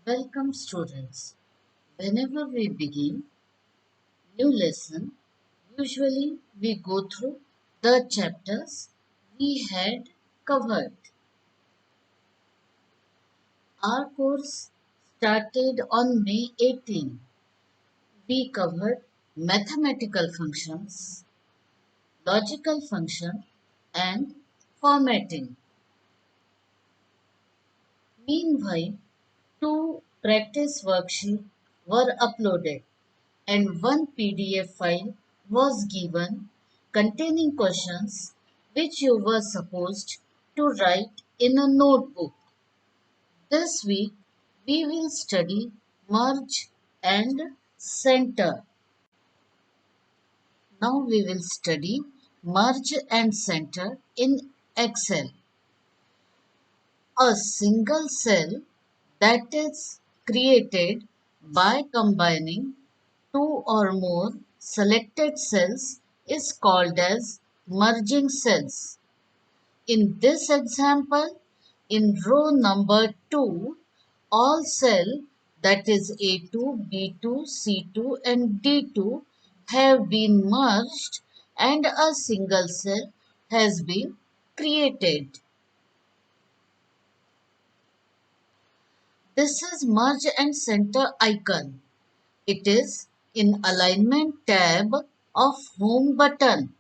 Welcome students. Whenever we begin new lesson, usually we go through the chapters we had covered. Our course started on May 18. We covered mathematical functions, logical function and formatting. Meanwhile, two practice worksheets were uploaded and one PDF file was given containing questions which you were supposed to write in a notebook. This week we will study merge and center. Now we will study merge and center in Excel. A single cell that is created by combining two or more selected cells is called as merging cells. In this example, in row number 2, all cell that is A2, B2, C2 and D2 have been merged and a single cell has been created. This is merge and center icon. It is in alignment tab of home button.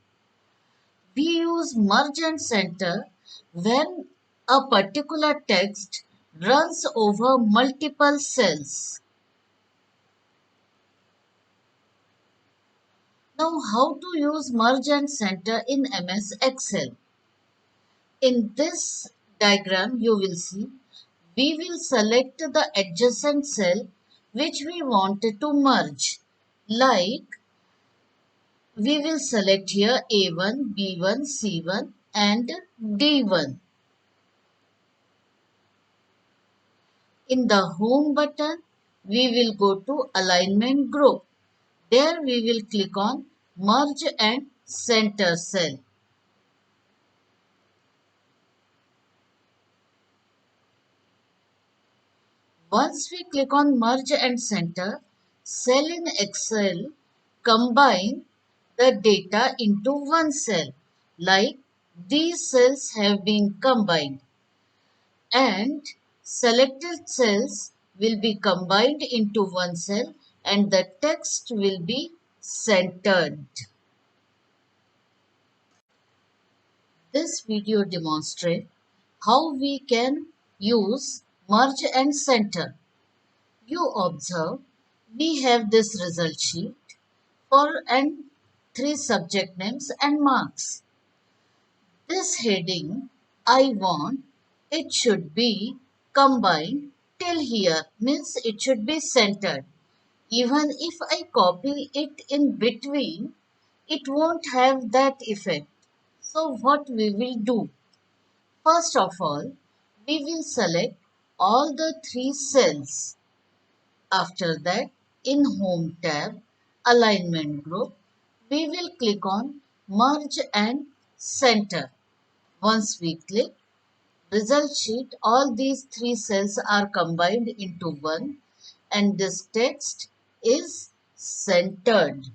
We use merge and center when a particular text runs over multiple cells. Now how to use merge and center in MS Excel? In this diagram you will see we will select the adjacent cell which we wanted to merge, like we will select here A1, B1, C1 and D1. In the home button, we will go to alignment group. There we will click on merge and center cell. Once we click on merge and center, cell in Excel combine the data into one cell, like these cells have been combined, and selected cells will be combined into one cell and the text will be centered. This video demonstrates how we can use merge and center. You observe we have this result sheet for and three subject names and marks. This heading, I want, it should be combined till here, means it should be centered. Even if I copy it in between, it won't have that effect. So what we will do? First of all, we will select all the three cells. After that, in Home tab, Alignment Group, we will click on Merge and Center. Once we click result sheet, all these three cells are combined into one and this text is centered.